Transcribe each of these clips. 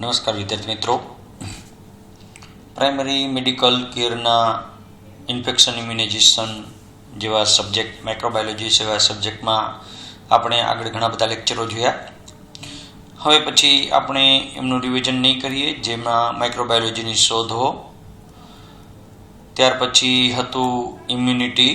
નમસ્કાર વિદ્યાર્થી મિત્રો, પ્રાઇમરી મેડિકલ કેરના ઇન્ફેક્શન ઇમ્યુનાઇઝેશન જેવા સબ્જેક્ટ, માઇક્રોબાયોલોજી જેવા સબ્જેક્ટમાં આપણે આગળ ઘણા બધા લેક્ચરો જોયા. હવે પછી આપણે એમનું રિવિઝન નહીં કરીએ, જેમાં માઇક્રોબાયોલોજીની શોધો, ત્યાર પછી હતું ઇમ્યુનિટી.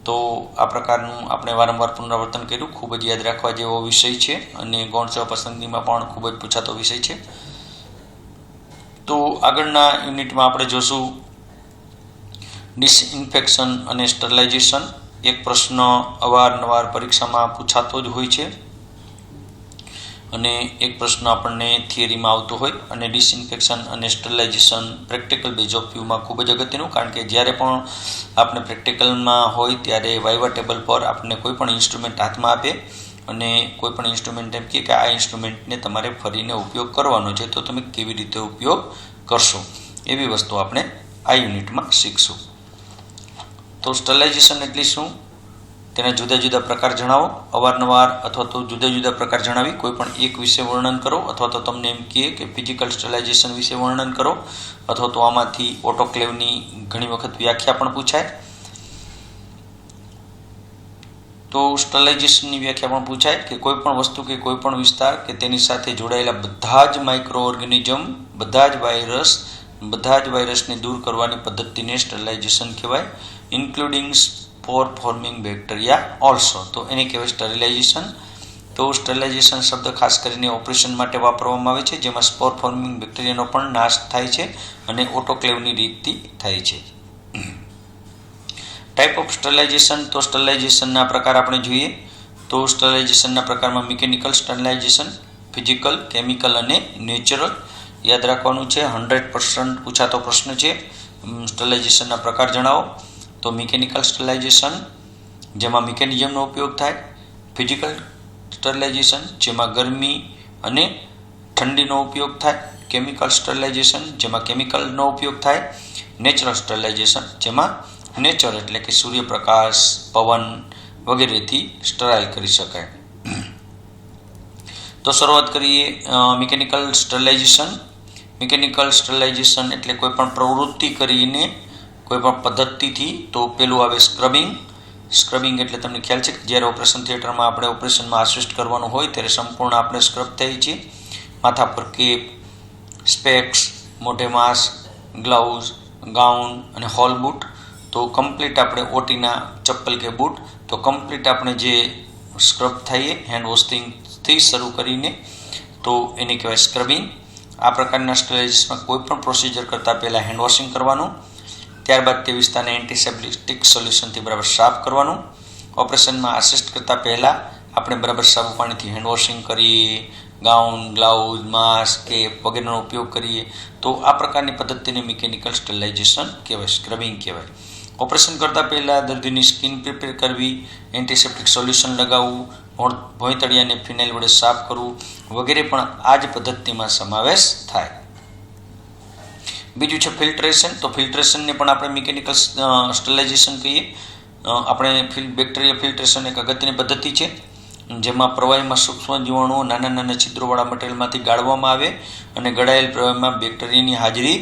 તો આ પ્રકારનું આપણે વારંવાર પુનરાવર્તન કર્યું. ખૂબ જ યાદ રાખવા જેવો વિષય છે અને ગૌણ સેવા પસંદગીમાં પણ ખૂબ જ પૂછાતો વિષય છે. તો આગળના યુનિટમાં આપણે જોશું ડિસઇન્ફેક્શન અને સ્ટરલાઇઝેશન. એક પ્રશ્ન અવારનવાર પરીક્ષામાં પૂછાતો જ હોય છે અને એક પ્રશ્ન આપણને થિયરીમાં આવતો હોય. અને ડિસઇન્ફેક્શન અને સ્ટરલાઇઝેશન પ્રેક્ટિકલ બેઝ ઓફ વ્યૂમાં ખૂબ જ અગત્યનું, કારણ કે જ્યારે પણ આપણે પ્રેક્ટિકલમાં હોય ત્યારે વાઇવા ટેબલ પર આપણને કોઈ પણ ઇન્સ્ટ્રુમેન્ટ હાથમાં આપે અને કોઈ પણ ઇન્સ્ટ્રુમેન્ટ એમ કહે કે આ ઇન્સ્ટ્રુમેન્ટને તમારે ફરીને ઉપયોગ કરવાનો છે, તો તમે કેવી રીતે ઉપયોગ કરશો, એવી વસ્તુ આપણે આ યુનિટમાં શીખશું. તો સ્ટરલાઇઝેશન એટલે શું, તેના જુદા જુદા પ્રકાર જણાવો. અવારનવાર અથવા તો જુદા જુદા પ્રકાર જણાવી કોઈ પણ એક વિશે વર્ણન કરો, અથવા તો તમને એમ કહે કે ફિઝિકલ સ્ટરલાઇઝેશન વિશે વર્ણન કરો, અથવા તો આમાંથી ઓટોક્લેવની ઘણી વખત વ્યાખ્યા પણ પૂછાય. તો સ્ટરલાઇઝેશનની વ્યાખ્યા પણ પૂછાય કે કોઈ પણ વસ્તુ કે કોઈ પણ વિસ્તાર કે તેની સાથે જોડાયેલા બધા જ માઇક્રો ઓર્ગેનિઝમ, બધા જ વાયરસને દૂર કરવાની પદ્ધતિને સ્ટરલાઇઝેશન કહેવાય, ઇન્ક્લુડિંગ સ્પોર ફોર્મિંગ બેક્ટેરિયા ઓલ્સો. તો એને કહેવાય સ્ટરલાઇઝેશન. તો સ્ટરલાઇઝેશન શબ્દ ખાસ કરીને ઓપરેશન માટે વાપરવામાં આવે છે, જેમાં સ્પોર ફોર્મિંગ બેક્ટેરિયાનો પણ નાશ થાય છે અને ઓટોક્લેવની રીતથી થાય છે. Type of સ્ટરલાઇઝેશન. તો સ્ટરલાઇઝેશનના પ્રકાર આપણે જોઈએ તો સ્ટરલાઇઝેશનના પ્રકારમાં મિકેનિકલ સ્ટરલાઇઝેશન, ફિઝિકલ, કેમિકલ અને નેચરલ. યાદ રાખવાનું છે, 100% પૂછાતો પ્રશ્ન છે. સ્ટરલાઇઝેશનના પ્રકાર જણાવો. તો મિકેનિકલ સ્ટરલાઇઝેશન, જેમાં મિકેનિઝમનો ઉપયોગ થાય. ફિઝિકલ સ્ટરલાઇઝેશન, જેમાં ગરમી અને ઠંડીનો ઉપયોગ થાય. કેમિકલ સ્ટરલાઇઝેશન, જેમાં કેમિકલનો ઉપયોગ થાય. નેચરલ સ્ટરલાઇઝેશન, જેમાં નેચર એટલે કે સૂર્યપ્રકાશ, પવન વગેરેથી સ્ટરાઇલ કરી શકાય. તો શરૂઆત કરીએ મિકેનિકલ સ્ટરલાઇઝેશન. મિકેનિકલ સ્ટરલાઇઝેશન એટલે કોઈ પણ પ્રવૃત્તિ કરીને, કોઈ પણ પદ્ધતિથી. તો પેલું આવે સ્ક્રબિંગ. સ્ક્રબિંગ એટલે તમને ખ્યાલ છે કે જ્યારે ઓપરેશન થિયેટરમાં આપણે ઓપરેશનમાં આસિસ્ટ કરવાનું હોય ત્યારે સંપૂર્ણ આપણે સ્ક્રબ થઈએ છીએ. માથા પર કેપ, સ્પેક્સ, મોઢે માસ્ક, ગ્લવ્સ, ગાઉન અને હોલ બૂટ. તો કમ્પ્લીટ આપણે ઓટીના ચપ્પલ કે બૂટ, તો કમ્પ્લીટ આપણે જે સ્ક્રબ થઈએ હેન્ડ વોશિંગથી શરૂ કરીને, તો એને કહેવાય સ્ક્રબિંગ. આ પ્રકારના સ્ટરલાઇઝેશનમાં કોઈ પણ પ્રોસિજર કરતાં પહેલાં હેન્ડ વોશિંગ કરવાનું, ત્યારબાદ તે વિસ્તારને એન્ટીસેપ્ટિક સોલ્યુશનથી બરાબર સાફ કરવાનું. ઓપરેશનમાં આસિસ્ટ કરતાં પહેલાં આપણે બરાબર સાબુ પાણીથી હેન્ડ વોશિંગ કરીએ, ગાઉન, ગ્લાઉઝ, માસ્ક, કેપ વગેરેનો ઉપયોગ કરીએ. તો આ પ્રકારની પદ્ધતિને મિકેનિકલ સ્ટરલાઇઝેશન કહેવાય, સ્ક્રબિંગ કહેવાય. ઓપરેશન કરતાં પહેલાં દર્દીની સ્કિન પ્રિપેર કરવી, એન્ટીસેપ્ટિક સોલ્યુશન લગાવવું, ભોંયતળિયાને ફિનાઇલ વડે સાફ કરવું વગેરે પણ આ જ પદ્ધતિમાં સમાવેશ થાય. બીજું છે ફિલ્ટ્રેશન. તો ફિલ્ટ્રેશનને પણ આપણે મિકેનિકલ સ્ટરલાઇઝેશન કહીએ. આપણે બેક્ટેરિયા ફિલ્ટ્રેશન એક અગત્યની પદ્ધતિ છે, જેમાં પ્રવાહીમાં સૂક્ષ્મ જીવાણુઓ નાના નાના છિદ્રોવાળા મટીરિયલમાંથી ગાળવામાં આવે અને ગળાયેલ પ્રવાહીમાં બેક્ટેરિયાની હાજરી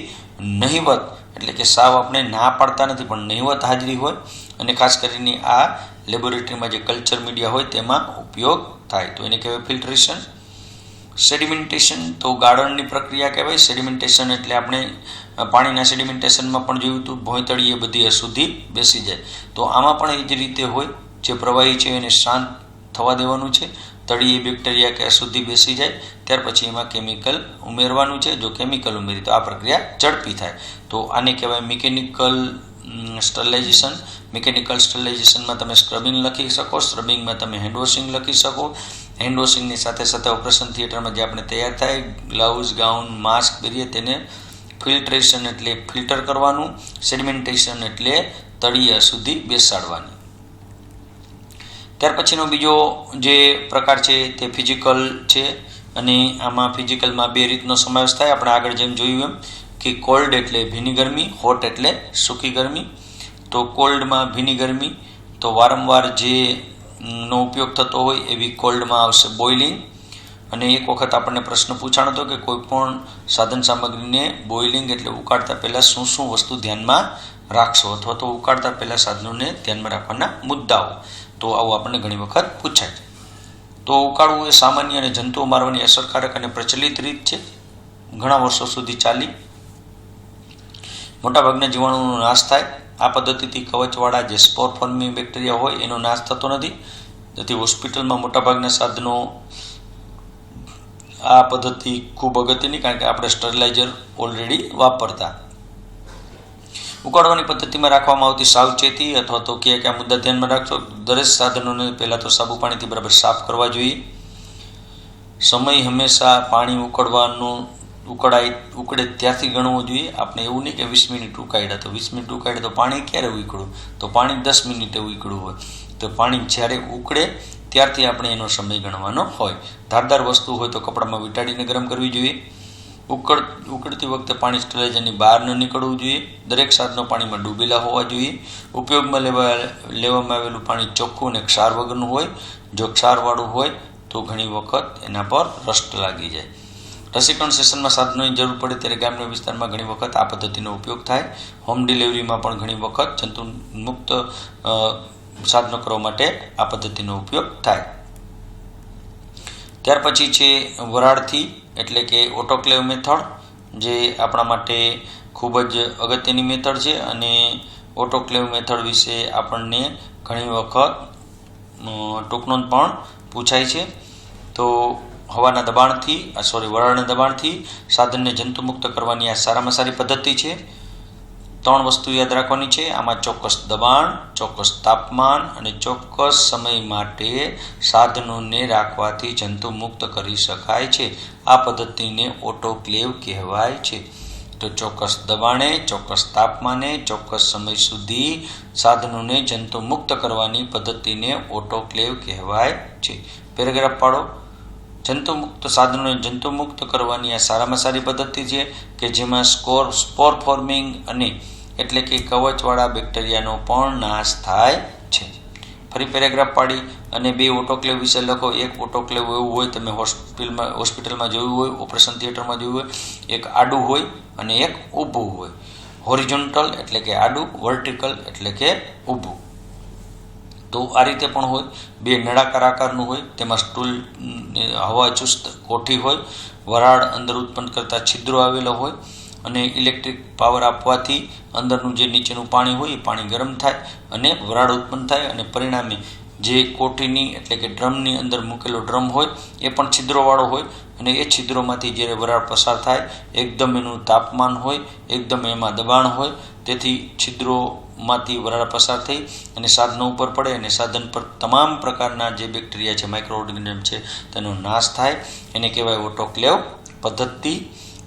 નહિવત, એટલે કે સાવ આપણે ના પાડતા નથી પણ નહિવત હાજરી હોય, અને ખાસ કરીને આ લેબોરેટરીમાં જે કલ્ચર મીડિયા હોય તેમાં ઉપયોગ થાય, તો એને કહેવાય ફિલ્ટ્રેશન. સેડિમેન્ટેશન. તો ગાળણની પ્રક્રિયા કહેવાય. સેડિમેન્ટેશન એટલે આપણે પાણીના સેડિમેન્ટેશનમાં પણ જોયું હતું, ભોંયતળીએ બધી અશુદ્ધિ બેસી જાય. તો આમાં પણ એ જ રીતે હોય, જે પ્રવાહી છે એને શાંત થવા દેવાનું છે, તળિયે બેક્ટેરિયા કે અશુદ્ધિ બેસી જાય, ત્યાર પછી એમાં કેમિકલ ઉમેરવાનું છે. જો કેમિકલ ઉમેરી તો આ પ્રક્રિયા ઝડપી થાય. તો આને કહેવાય મિકેનિકલ સ્ટરલાઇઝેશન. મિકેનિકલ સ્ટરલાઇઝેશનમાં તમે સ્ક્રબિંગ લખી શકો, સ્ક્રબિંગમાં તમે હેન્ડ વોશિંગ લખી શકો. હેન્ડ વોશિંગની સાથે સાથે ઓપરેશન થિયેટરમાં જે આપણે તૈયાર થાય, ગ્લવ્સ, ગાઉન, માસ્ક પહેરીએ તેને ફિલ્ટ્રેશન એટલે ફિલ્ટર કરવાનું. સેડિમેન્ટેશન એટલે તળિયે અશુદ્ધિ બેસાડવાની. ત્યાર પછીનો બીજો જે પ્રકાર છે તે ફિઝિકલ છે, અને આમાં ફિઝિકલમાં બે રીતનો સમાવેશ થાય. આપણે આગળ જેમ જોયું એમ કે કોલ્ડ એટલે ભીની ગરમી, હોટ એટલે સૂકી ગરમી. તો કોલ્ડમાં ભીની ગરમી, તો વારંવાર જે નો ઉપયોગ થતો હોય એવી કોલ્ડમાં આવશે બોઇલિંગ. અને એક વખત આપણને પ્રશ્ન પૂછાણો હતો કે કોઈ પણ સાધન સામગ્રીને બોઇલિંગ એટલે ઉકાળતા પહેલાં શું શું વસ્તુ ધ્યાનમાં રાખશો અથવા તો ઉકાળતા પહેલાં સાધનોને ધ્યાનમાં રાખવાના મુદ્દાઓ. તો આવું આપણને ઘણી વખત પૂછાય છે. તો ઉકાળવું એ સામાન્ય અને જંતુઓ મારવાની અસરકારક અને પ્રચલિત રીત છે. ઘણા વર્ષો સુધી ચાલી. મોટાભાગના જીવાણુનો નાશ થાય. આ પદ્ધતિથી કવચવાળા જે સ્પોર ફોર્મિંગ બેક્ટેરિયા હોય એનો નાશ થતો નથી. તેથી હોસ્પિટલમાં મોટાભાગના સાધનો આ પદ્ધતિ ખૂબ અગત્યની, કારણ કે આપણે સ્ટરલાઇઝર ઓલરેડી વાપરતા. ઉકાળવાની પદ્ધતિમાં રાખવામાં આવતી સાવચેતી અથવા તો કયા મુદ્દા ધ્યાનમાં રાખશો. દરેક સાધનોને પહેલાં તો સાબુ પાણીથી બરાબર સાફ કરવા જોઈએ. સમય હંમેશા પાણી ઉકળે ત્યારથી ગણવો જોઈએ. આપણે એવું નહીં કે 20 મિનિટ ઉકાળ્યા તો 20 મિનિટ ઉકાળ્યા તો પાણી ક્યારે ઉકળ્યું, તો પાણી 10 મિનિટે ઉકળ્યું હોય તો પાણી જ્યારે ઉકળે ત્યારથી આપણે એનો સમય ગણવાનો હોય. ધારદાર વસ્તુ હોય તો કપડામાં વીંટાળીને ગરમ કરવી જોઈએ. ઉકળતી વખતે પાણી સ્ટરલાઇઝરની બહાર ન નીકળવું જોઈએ. દરેક સાધનો પાણીમાં ડૂબેલા હોવા જોઈએ. ઉપયોગમાં લેવામાં આવેલું પાણી ચોખ્ખું અને ક્ષાર વગરનું હોય. જો ક્ષારવાળું હોય તો ઘણી વખત એના પર રસ્ટ લાગી જાય. રસીકરણ સેશનમાં સાધનોની જરૂર પડે ત્યારે ગ્રામ્ય વિસ્તારમાં ઘણી વખત આ પદ્ધતિનો ઉપયોગ થાય. હોમ ડિલિવરીમાં પણ ઘણી વખત જંતુ મુક્ત સાધનો કરવા માટે આ પદ્ધતિનો ઉપયોગ થાય. ત્યાર પછી છે વરાળથી એટલે કે ઓટોક્લેવ મેથડ, જે આપણા માટે ખૂબ જ અગત્યની મેથડ છે. અને ઓટોક્લેવ મેથડ વિશે આપણને ઘણી વખત ટૂંકનોંધ પણ પૂછાય છે. તો વરાળના દબાણથી સાધનને જંતુમુક્ત કરવાની આ સારામાં સારી પદ્ધતિ છે. 3 વસ્તુ યાદ રાખવાની છે. આમાં ચોક્કસ દબાણ, ચોક્કસ તાપમાન અને ચોક્કસ સમય માટે સાધનોને રાખવાથી જંતુમુક્ત કરી શકાય છે. આ પદ્ધતિને ઓટોક્લેવ કહેવાય છે. તો ચોક્કસ દબાણે, ચોક્કસ તાપમાને, ચોક્કસ સમય સુધી સાધનોને જંતુમુક્ત કરવાની પદ્ધતિને ઓટોક્લેવ કહેવાય છે. પેરેગ્રાફ પાડો. જંતુમુક્ત સાધનોને જંતુમુક્ત કરવાની આ સારામાં સારી પદ્ધતિ છે કે જેમાં સ્પોર ફોર્મિંગ અને એટલે કે કવચવાળા બેક્ટેરિયાનો પણ નાશ થાય છે. ફરી પેરેગ્રાફ પાડી અને 2 ઓટોક્લેવ વિશે લખો. એક ઓટોક્લેવ એવું હોય, તમે હોસ્પિટલમાં જોયું હોય, ઓપરેશન થિયેટરમાં જોયું હોય, એક આડું હોય અને એક ઊભું હોય. હોરિઝોન્ટલ એટલે કે આડું, વર્ટિકલ એટલે કે ઊભું. તો આ રીતે પણ હોય. 2 નળાકાર આકારનું હોય, તેમાં સ્ટૂલ હવાચુસ્ત કોઠી હોય, વરાળ અંદર ઉત્પન્ન કરતા છિદ્રો આવેલા હોય અને ઇલેક્ટ્રિક પાવર આપવાથી અંદરનું જે નીચેનું પાણી હોય એ પાણી ગરમ થાય અને વરાળ ઉત્પન્ન થાય અને પરિણામે જે કોઠીની એટલે કે ડ્રમની અંદર મૂકેલો ડ્રમ હોય એ પણ છિદ્રોવાળો હોય અને એ છિદ્રોમાંથી જ્યારે વરાળ પસાર થાય એકદમ એનું તાપમાન હોય, એકદમ એમાં દબાણ હોય. તેથી છિદ્રોમાંથી વરાળ પસાર થઈ અને સાધનો ઉપર પડે અને સાધન પર તમામ પ્રકારના જે બેક્ટેરિયા છે, માઇક્રો ઓર્ગેનિઝમ છે, તેનો નાશ થાય. એને કહેવાય ઓટોક્લેવ પદ્ધતિ.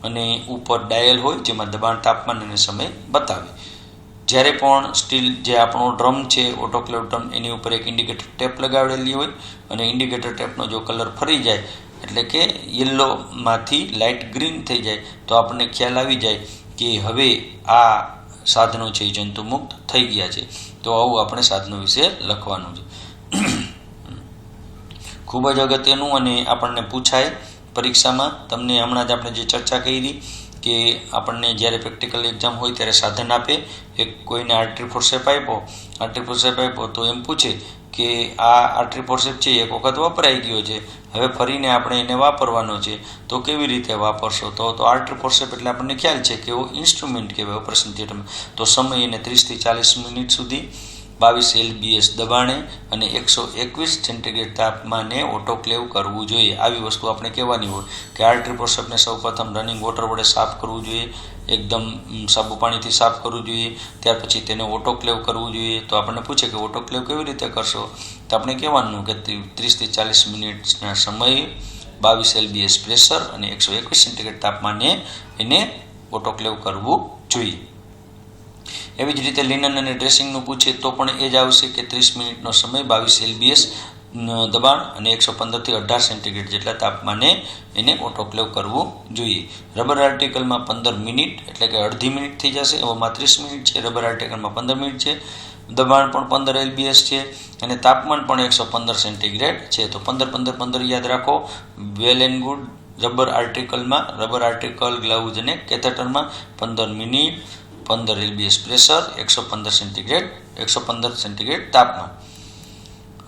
અને ઉપર ડાયલ હોય જેમાં દબાણ, તાપમાન અને સમય બતાવે. જ્યારે પણ સ્ટીલ જે આપણો ડ્રમ છે, ઓટોક્લેવ ડ્રમ, એની ઉપર એક ઇન્ડિકેટર ટેપ લગાવેલી હોય અને ઇન્ડિકેટર ટેપનો જો કલર ફરી જાય એટલે કે યલોમાંથી લાઇટ ગ્રીન થઈ જાય તો આપણને ખ્યાલ આવી જાય કે હવે આ સાધનો છે એ જંતુમુક્ત થઈ ગયા છે. તો આવું આપણે સાધનો વિશે લખવાનું છે. ખૂબ જ અગત્યનું અને આપણને પૂછાય પરીક્ષામાં. તમને હમણાં જ આપણે જે ચર્ચા કરી કે આપણને જ્યારે પ્રેક્ટિકલ એક્ઝામ હોય ત્યારે સાધન આપે, એક કોઈને આર્ટરી ફોર્સેપ આપ્યો તો એમ પૂછે કે આ આર્ટરી ફોર્સેપ છે એક વખત વપરાઈ ગયો છે, હવે ફરીને આપણે એને વાપરવાનો છે, તો કેવી રીતે વાપરશો? તો આર્ટરી ફોર્સેપ એટલે આપણને ખ્યાલ છે કે એવો ઇન્સ્ટ્રુમેન્ટ કહેવાય ઓપરેશન થિયેટરમાં. તો સમય એને 30 થી 40 મિનિટ સુધી 22 LBS દબાણે અને 121 સેન્ટીગ્રેડ તાપમાને ઓટોક્લેવ કરવું જોઈએ. આવી વસ્તુ આપણે કહેવાની હોય કે આર્ટરી ફોર્સેપને સૌપ્રથમ રનિંગ વોટર વડે સાફ કરવું જોઈએ, એકદમ સાબુ પાણીથી સાફ કરવું જોઈએ. ત્યાર પછી તેને ઓટોક્લેવ કરવું જોઈએ. તો આપણને પૂછે કે ઓટોક્લેવ કેવી રીતે કરશો? તો આપણે કહેવાનું કે 30 થી 40 મિનિટના સમયે 22 LBS પ્રેશર અને 121 સેન્ટીગ્રેડ તાપમાને એને ઓટોક્લેવ કરવું જોઈએ. એવી જ રીતે લિનન અને ડ્રેસિંગનું પૂછે તો પણ એ જ આવશે કે 30 મિનિટનો સમય, 22 LBS દબાણ અને 115 થી 18 સેન્ટીગ્રેડ જેટલા તાપમાને એને ઓટોક્લેવ કરવું જોઈએ. રબર આર્ટિકલમાં 15 મિનિટ એટલે કે અડધી મિનિટ થઈ જશે. એવામાં 30 મિનિટ છે, રબર આર્ટિકલમાં 15 મિનિટ છે. દબાણ પણ 15 LBS છે અને તાપમાન પણ 115 સેન્ટીગ્રેડ છે. તો 15 યાદ રાખો. Well and good. Rubber article, gloves અને કેથેટરમાં 15 મિનિટ, 15 LBS પ્રેશર, 115 સેન્ટીગ્રેડ તાપમાન.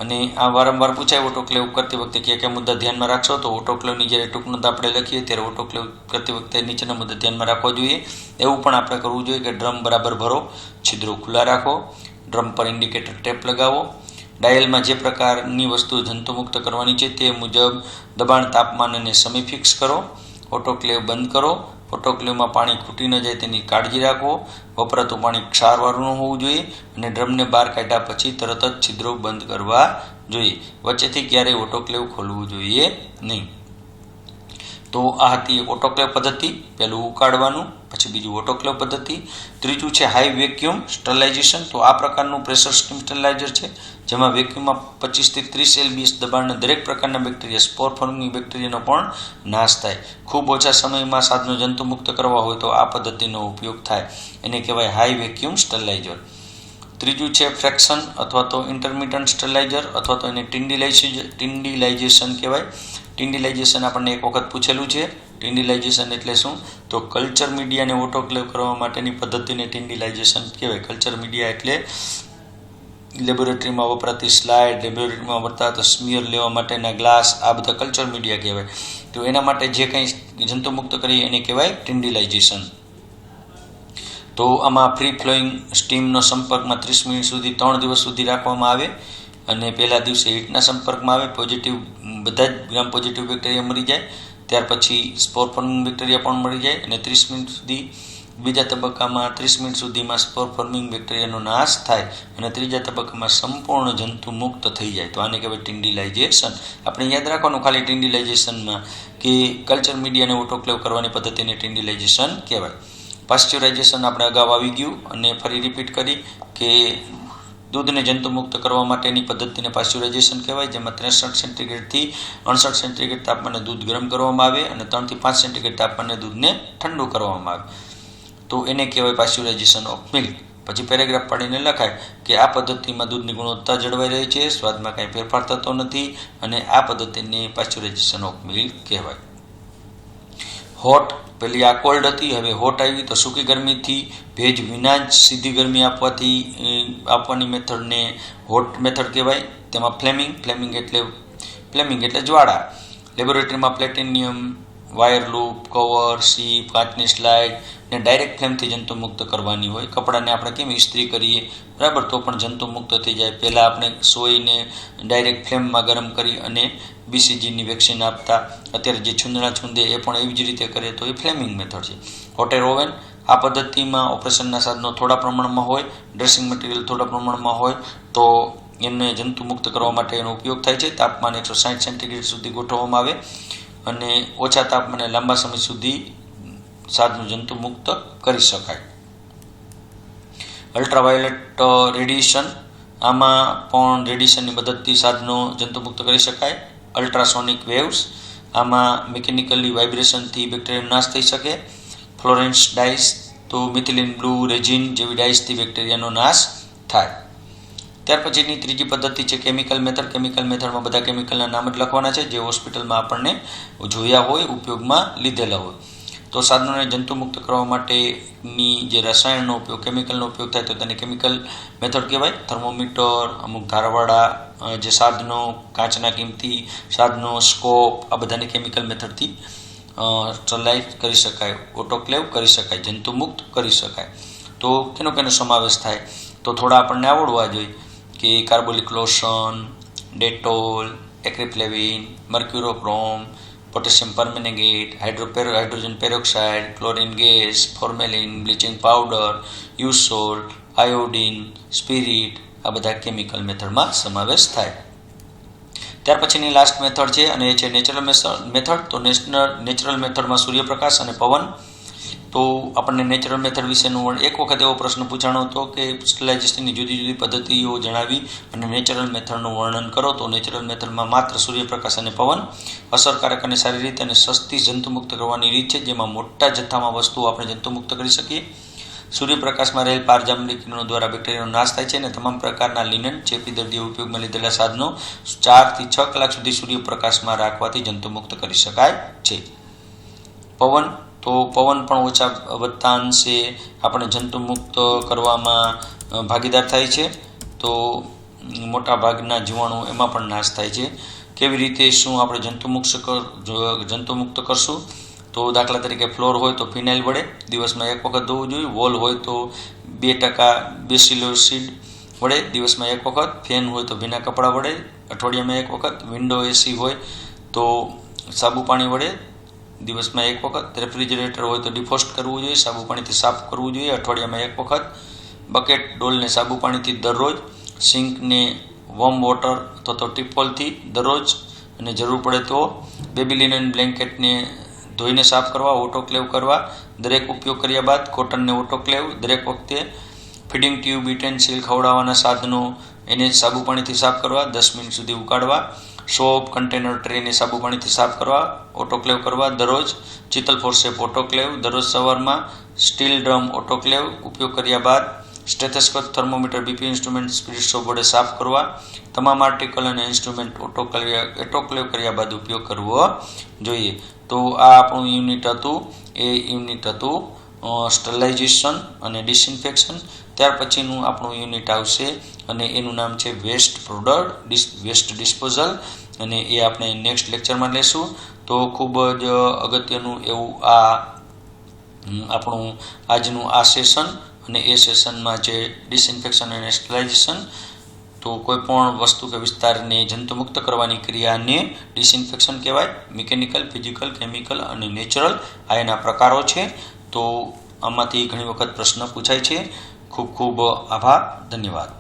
અને આ વારંવાર પૂછાય ઓટોક્લેવ કરતી વખતે કયા મુદ્દા ધ્યાનમાં રાખશો. તો ઓટોક્લેવની જ્યારે ટૂંકનોંધ આપણે લખીએ ત્યારે ઓટોક્લેવ કરતી વખતે નીચેના મુદ્દા ધ્યાનમાં રાખવા જોઈએ. એવું પણ આપણે કરવું જોઈએ કે ડ્રમ બરાબર ભરો, છિદ્રો ખુલ્લા રાખો, ડ્રમ પર ઇન્ડિકેટર ટેપ લગાવો, ડાયલમાં જે પ્રકારની વસ્તુ જંતુમુક્ત કરવાની છે તે મુજબ દબાણ, તાપમાન અને સમય ફિક્સ કરો, ઓટોક્લેવ બંધ કરો, ઓટોક્લેવમાં પાણી ખૂટી ન જાય તેની કાળજી રાખો, વપરાતું પાણી ક્ષારવાળું ન હોવું જોઈએ અને ડ્રમને બહાર કાઢ્યા પછી તરત જ છિદ્રો બંધ કરવા જોઈએ. વચ્ચેથી ક્યારેય ઓટોક્લેવ ખોલવું જોઈએ નહીં. તો આ હતી ઓટોક્લેવ પદ્ધતિ. પહેલું ઉકાળવાનું, પછી બીજું ઓટોક્લેવ પદ્ધતિ. ત્રીજું છે હાઈ વેક્યુમ સ્ટરલાઇઝેશન. તો આ પ્રકારનું પ્રેશર સ્ટીમ સ્ટરલાઇઝર છે જેમાં વેક્યુમમાં 25 થી 30 LBS દબાણના દરેક પ્રકારના બેક્ટેરિયા, સ્પોર ફોર્મિંગ બેક્ટેરિયાનો પણ નાશ થાય. ખૂબ ઓછા સમયમાં સાધનો જંતુમુક્ત કરવા હોય તો આ પદ્ધતિનો ઉપયોગ થાય. એને કહેવાય હાઈ વેક્યુમ સ્ટરલાઇઝર. ત્રીજું છે ફ્રેક્શન અથવા તો ઇન્ટરમિટન્ટ સ્ટરલાઇઝર અથવા તો એને ટિન્ડિલાઇઝેશન કહેવાય. ટિન્ડિલાઇઝેશન આપણને એક વખત પૂછેલું છે. ટિન્ડિલાઇઝેશન એટલે શું? તો કલ્ચર મીડિયાને ઓટોક્લેવ કરવા માટેની પદ્ધતિને ટિન્ડિલાઇઝેશન કહેવાય. કલ્ચર મીડિયા એટલે લેબોરેટરીમાં વપરાતી સ્લાઇડ, લેબોરેટરીમાં વપરાતા સ્મિયર લેવા માટેના ગ્લાસ, આ બધા કલ્ચર મીડિયા કહેવાય. તો એના માટે જે કંઈ જંતુમુક્ત કરીએ એને કહેવાય ટિન્ડિલાઇઝેશન. તો આમાં ફ્રી ફ્લોઈંગ સ્ટીમનો સંપર્કમાં 30 મિનિટ સુધી 3 દિવસ સુધી રાખવામાં આવે અને પહેલા દિવસે હીટના સંપર્કમાં આવે, બધા જ ગ્રામ પોઝિટિવ બેક્ટેરિયા મરી જાય. ત્યાર પછી સ્પોર ફોર્મિંગ બેક્ટેરિયા પણ મરી જાય અને 30 મિનિટ સુધી બીજા તબક્કામાં 30 મિનિટ સુધીમાં સ્પોર ફોર્મિંગ બેક્ટેરિયાનો નાશ થાય અને ત્રીજા તબક્કામાં સંપૂર્ણ જંતુ મુક્ત થઈ જાય. તો આને કહેવાય ટિન્ડિલાઇઝેશન. આપણે યાદ રાખવાનું ખાલી ટિન્ડિલાઇઝેશનમાં કે કલ્ચર મીડિયાને ઓટોક્લેવ કરવાની પદ્ધતિને ટિન્ડિલાઇઝેશન કહેવાય. પાસ્ચ્યુરાઇઝેશન આપણે અગાઉ આવી ગયું અને ફરી રિપીટ કરી કે દૂધને જંતુમુક્ત કરવા માટેની પદ્ધતિને પાસ્ચ્યુરાઇઝેશન કહેવાય, જેમાં 63 સેન્ટીગ્રેડથી 68 સેન્ટીગ્રેડ તાપમાને દૂધ ગરમ કરવામાં આવે અને 3 થી 5 સેન્ટીગ્રેડ તાપમાને દૂધને ઠંડુ કરવામાં આવે. તો એને કહેવાય પાસ્ચ્યુરાઇઝેશન ઓફ મિલ્ક. પછી પેરેગ્રાફ પાડીને લખાય કે આ પદ્ધતિમાં દૂધની ગુણવત્તા જળવાઈ રહે છે, સ્વાદમાં કાંઈ ફેરફાર થતો નથી અને આ પદ્ધતિને પાસ્ચ્યુરાઇઝેશન ઓફ મિલ્ક કહેવાય. હોટ, પેલી આ કોલ્ડ હતી, હવે હોટ આવી. તો સૂકી ગરમીથી ભેજ વિના જ સીધી ગરમી આપવાની મેથડને હોટ મેથડ કહેવાય. તેમાં ફ્લેમિંગ એટલે જ્વાળા. લેબોરેટરીમાં પ્લેટિનિયમ, વાયર લૂપ, કવર, સીપ, કાચની સ્લાઇડ ને ડાયરેક્ટ ફ્લેમથી જંતુમુક્ત કરવાની હોય. કપડાને આપણે કેમ ઇસ્ત્રી કરીએ બરાબર, તો પણ જંતુમુક્ત થઈ જાય. પહેલાં આપણે સોઈને ડાયરેક્ટ ફ્લેમમાં ગરમ કરી અને BCGની વેક્સિન આપતા. અત્યારે જે છૂંદણા છૂંદે એ પણ એવી જ રીતે કરે, તો એ ફ્લેમિંગ મેથડ છે. હોટ એર ઓવન, આ પદ્ધતિમાં ઓપરેશનના સાધનો થોડા પ્રમાણમાં હોય, ડ્રેસિંગ મટીરિયલ થોડા પ્રમાણમાં હોય, તો એને જંતુમુક્ત કરવા માટે એનો ઉપયોગ થાય છે. તાપમાન 160 સેન્ટીગ્રેડ સુધી ગોઠવવામાં આવે અને ઓછા તાપમાને લાંબા સમય સુધી સાધનો જંતુમુક્ત કરી શકાય. અલ્ટ્રાવાયોલેટ રેડિયેશન, આમાં પણ રેડિયેશનની મદદથી સાધનો જંતુમુક્ત કરી શકાય. અલ્ટ્રાસોનિક વેવ્સ, આમાં મિકેનિકલી વાઇબ્રેશનથી બેક્ટેરિયાનો નાશ થઈ શકે. ફ્લોરેન્સ ડાઇસ, તો મિથિલિન બ્લુ રેઝિન જેવી ડાઇસથી બેક્ટેરિયાનો નાશ થાય. ત્યાર પછીની ત્રીજી પદ્ધતિ છે કેમિકલ મેથડ. કેમિકલ મેથડમાં બધા કેમિકલના નામ જ લખવાના છે જે હોસ્પિટલમાં આપણને જોયા હોય, ઉપયોગમાં લીધેલા હોય. તો સાધનોને જંતુમુક્ત કરવા માટેની જે રસાયણનો ઉપયોગ, કેમિકલનો ઉપયોગ થાય તો તેને કેમિકલ મેથડ કહેવાય. થર્મોમીટર, અમુક ધારવાળા જે સાધનો, કાચના કિંમતી સાધનો, સ્કોપ, આ બધાને કેમિકલ મેથડથી સ્ટરલાઇઝ કરી શકાય, ઓટોક્લેવ કરી શકાય, જંતુમુક્ત કરી શકાય. તો કેનો સમાવેશ થાય? તો થોડા આપણને આવડવા જોઈએ કે carbolic lotion, Dettol, acriflavine, mercurochrome, potassium permanganate, hydrogen peroxide, chlorine gas, formalin, bleaching powder, use salt, iodine, spirit, આ બધા કેમિકલ મેથડમાં સમાવેશ થાય. ત્યાર પછીની લાસ્ટ મેથડ છે અને એ છે નેચરલ મેથડ. તો નેચરલ મેથડમાં સૂર્યપ્રકાશ અને પવન. તો આપણને નેચરલ મેથડ વિશેનું એક વખત એવો પ્રશ્ન પૂછાણો હતો કે સ્ટરલાઇઝેશનની જુદી જુદી પદ્ધતિઓ જણાવી અને નેચરલ મેથડનું વર્ણન કરો. તો નેચરલ મેથડમાં માત્ર સૂર્યપ્રકાશ અને પવન અસરકારક અને સારી રીતે અને સસ્તી જંતુમુક્ત કરવાની રીત છે, જેમાં મોટા જથ્થામાં વસ્તુઓ આપણે જંતુમુક્ત કરી શકીએ. સૂર્યપ્રકાશમાં રહેલ પારજાંબલી કિરણો દ્વારા બેક્ટેરિયાનો નાશ થાય છે અને તમામ પ્રકારના લિનન ચેપી દર્દીઓ ઉપયોગમાં લીધેલા સાધનો 4 થી 6 કલાક સુધી સૂર્યપ્રકાશમાં રાખવાથી જંતુમુક્ત કરી શકાય છે. પવન તો પવન પણ ઓછા વધતા અંશે આપણે જંતુમુક્ત કરવામાં ભાગીદાર થાય છે. તો મોટા ભાગના જીવાણુ એમાં પણ નાશ થાય છે. કેવી રીતે શું આપણે જંતુમુક્ત કરશું? તો દાખલા તરીકે ફ્લોર હોય તો ફિનાઇલ વડે દિવસમાં 1 વખત ધોવું જોઈએ. વોલ હોય તો 2% બેસિલોસિડ વડે દિવસમાં 1 વખત. ફેન હોય તો ભીના કપડાં વડે અઠવાડિયામાં 1 વખત. વિન્ડો એસી હોય તો સાબુ પાણી વડે દિવસમાં 1 વખત. રેફ્રિજરેટર હોય તો ડિફ્રોસ્ટ કરવું જોઈએ, સાબુ પાણીથી સાફ કરવું જોઈએ અઠવાડિયામાં 1 વખત. બકેટ ડોલને સાબુ પાણીથી દરરોજ. સિંકને વોર્મ વોટર અથવા તો ટીપોલથી દરરોજ, અને જરૂર પડે તો બેબી લિનન બ્લેન્કેટને ધોઈને સાફ કરવા, ઓટોક્લેવ કરવા. દરેક ઉપયોગ કર્યા બાદ કોટનને ઓટોક્લેવ. દરેક વખતે ફીડિંગ ટ્યુબ, યુટેન્સિલ, ખવડાવવાના સાધનો એને સાબુ પાણીથી સાફ કરવા, 10 મિનિટ સુધી ઉકાળવા. સોપ, કન્ટેનર, ટ્રેને સાબુ પાણીથી સાફ કરવા, ઓટોક્લેવ કરવા દરરોજ. ચિતલ ફોર્સેપ ઓટોક્લેવ દરરોજ સવારમાં. સ્ટીલ ડ્રમ ઓટોક્લેવ ઉપયોગ કર્યા બાદ. Stethoscope, thermometer, BP instrument spirit soap વડે સાફ કરવા. તમામ આર્ટિકલ અને ઇન્સ્ટ્રુમેન્ટ ઓટોક્લેવ કર્યા બાદ ઉપયોગ કરવો જોઈએ. તો આ આપણું યુનિટ હતું. એ યુનિટ હતું સ્ટરલાઇઝેશન અને ડિસઇન્ફેક્શન. ત્યાર પછીનું આપણું યુનિટ આવશે અને એનું નામ છે વેસ્ટ ડિસ્પોઝલ, અને એ આપણે નેક્સ્ટ લેક્ચરમાં લેશું. તો ખૂબ જ અગત્યનું એવું આ આપણું આજનું આ સેશન, અને એ સેશનમાં જે ડિસઇન્ફેક્શન અને સ્ટરલાઇઝેશન, તો કોઈ પણ વસ્તુ કે વિસ્તારને જંતુમુક્ત કરવાની ક્રિયાને ડિસઇન્ફેક્શન કહેવાય. મિકેનિકલ, ફિઝિકલ, કેમિકલ અને નેચરલ આ એના પ્રકારો છે. તો આમાંથી ઘણી વખત પ્રશ્ન પૂછાય છે. ખૂબ ખૂબ આભાર. ધન્યવાદ.